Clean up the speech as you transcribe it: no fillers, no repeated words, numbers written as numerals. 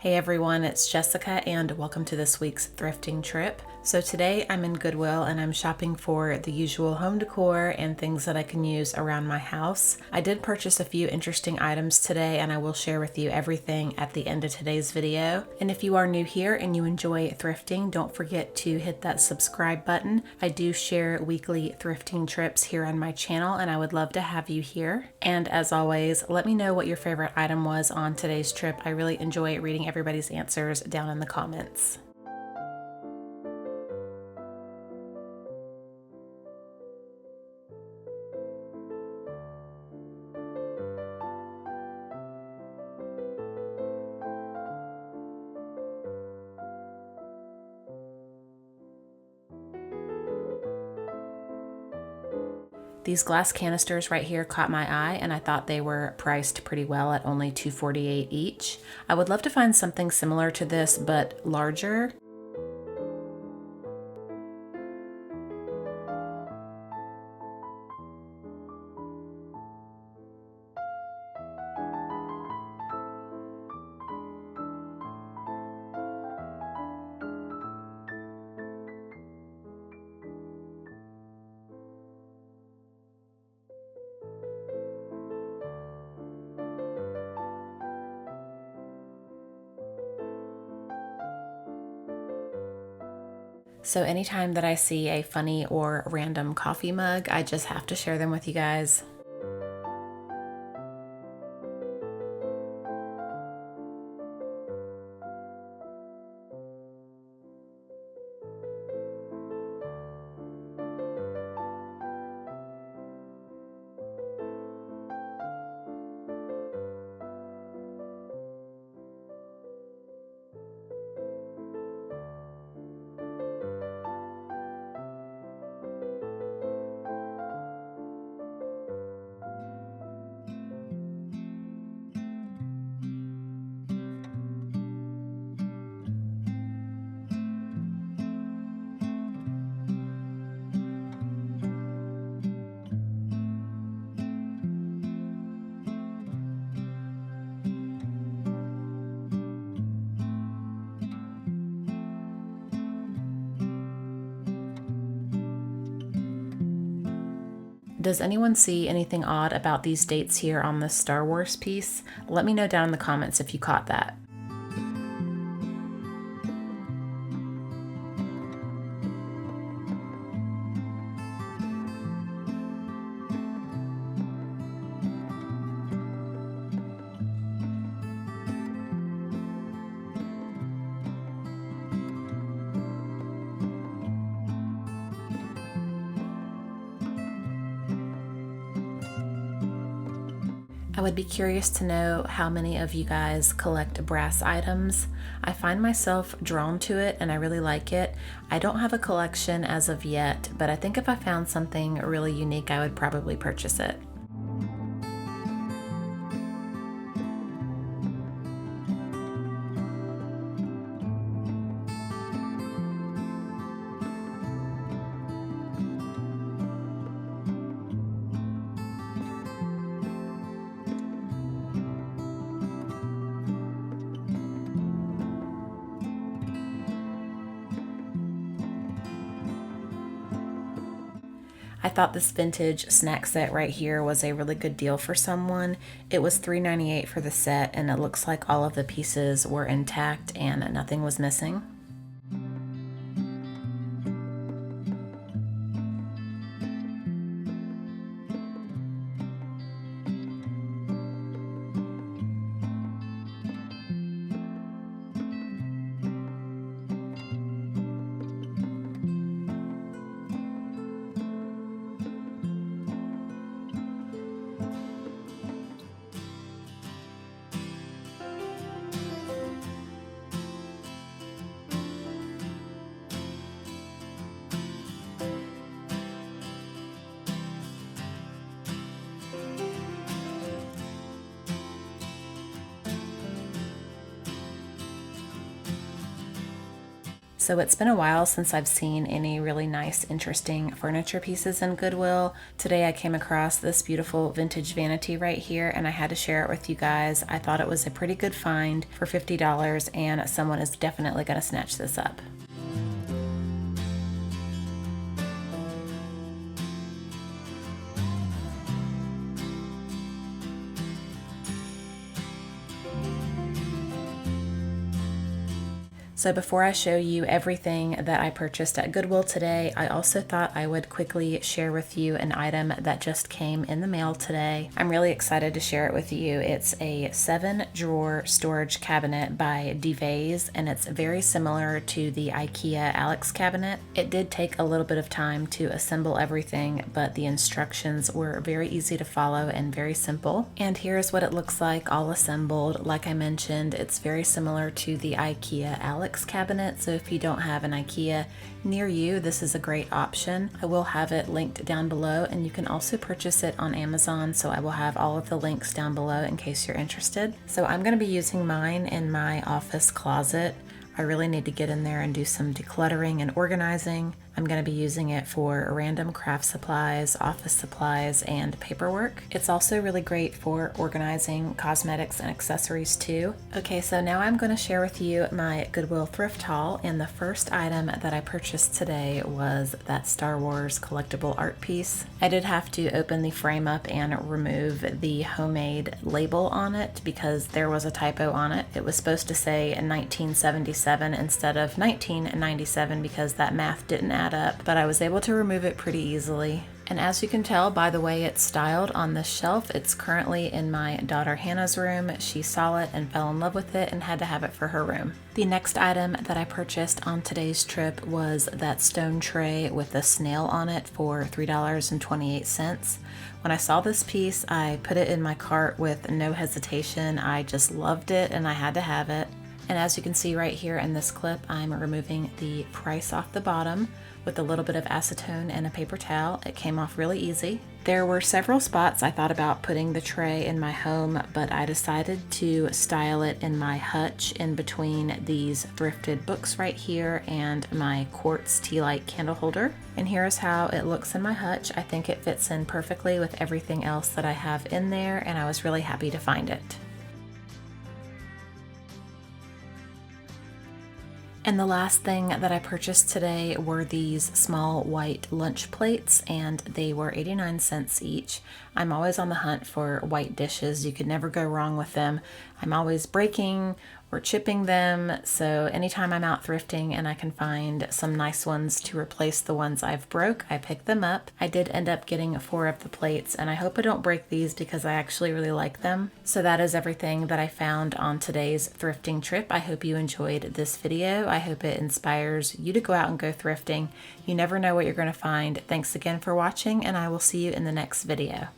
Hey everyone, it's Jessica and welcome to this week's thrifting trip. So today I'm in Goodwill and I'm shopping for the usual home decor and things that I can use around my house. I did purchase a few interesting items today and I will share with you everything at the end of today's video. And if you are new here and you enjoy thrifting, don't forget to hit that subscribe button. I do share weekly thrifting trips here on my channel and I would love to have you here. And as always, let me know what your favorite item was on today's trip. I really enjoy reading everybody's answers down in the comments. These glass canisters right here caught my eye and I thought they were priced pretty well at only $2.48 each. I would love to find something similar to this but larger. So anytime that I see a funny or random coffee mug, I just have to share them with you guys. Does anyone see anything odd about these dates here on this Star Wars piece? Let me know down in the comments if you caught that. I would be curious to know how many of you guys collect brass items. I find myself drawn to it and I really like it. I don't have a collection as of yet, but I think if I found something really unique, I would probably purchase it. I thought this vintage snack set right here was a really good deal for someone. It was $3.98 for the set and it looks like all of the pieces were intact and nothing was missing. So it's been a while since I've seen any really nice, interesting furniture pieces in Goodwill. Today I came across this beautiful vintage vanity right here and I had to share it with you guys. I thought it was a pretty good find for $50 and someone is definitely going to snatch this up. So before I show you everything that I purchased at Goodwill today, I also thought I would quickly share with you an item that just came in the mail today. I'm really excited to share it with you. It's a 7-drawer storage cabinet by Devaise, and it's very similar to the IKEA Alex cabinet. It did take a little bit of time to assemble everything, but the instructions were very easy to follow and very simple. And here's what it looks like all assembled. Like I mentioned, it's very similar to the IKEA Alex cabinet, so if you don't have an IKEA near you, this is a great option. I will have it linked down below, and you can also purchase it on Amazon, so I will have all of the links down below in case you're interested. So I'm going to be using mine in my office closet. I really need to get in there and do some decluttering and organizing. I'm going to be using it for random craft supplies, office supplies, and paperwork. It's also really great for organizing cosmetics and accessories too. Okay, so now I'm going to share with you my Goodwill thrift haul, and the first item that I purchased today was that Star Wars collectible art piece. I did have to open the frame up and remove the homemade label on it because there was a typo on it. It was supposed to say 1977 instead of 1997 because that math didn't add up, but I was able to remove it pretty easily. And as you can tell by the way it's styled on this shelf, it's currently in my daughter Hannah's room. She saw it and fell in love with it and had to have it for her room. The next item that I purchased on today's trip was that stone tray with a snail on it for $3.28. When I saw this piece, I put it in my cart with no hesitation. I just loved it and I had to have it. And as you can see right here in this clip, I'm removing the price off the bottom with a little bit of acetone and a paper towel. It came off really easy. There were several spots I thought about putting the tray in my home, but I decided to style it in my hutch in between these thrifted books right here and my quartz tea light candle holder. And here's how it looks in my hutch. I think it fits in perfectly with everything else that I have in there, and I was really happy to find it. And the last thing that I purchased today were these small white lunch plates, and they were 89 cents each. I'm always on the hunt for white dishes. You could never go wrong with them. I'm always breaking or chipping them, so anytime I'm out thrifting and I can find some nice ones to replace the ones I've broke, I pick them up. I did end up getting 4 of the plates, and I hope I don't break these because I actually really like them. So that is everything that I found on today's thrifting trip. I hope you enjoyed this video. I hope it inspires you to go out and go thrifting. You never know what you're going to find. Thanks again for watching, and I will see you in the next video.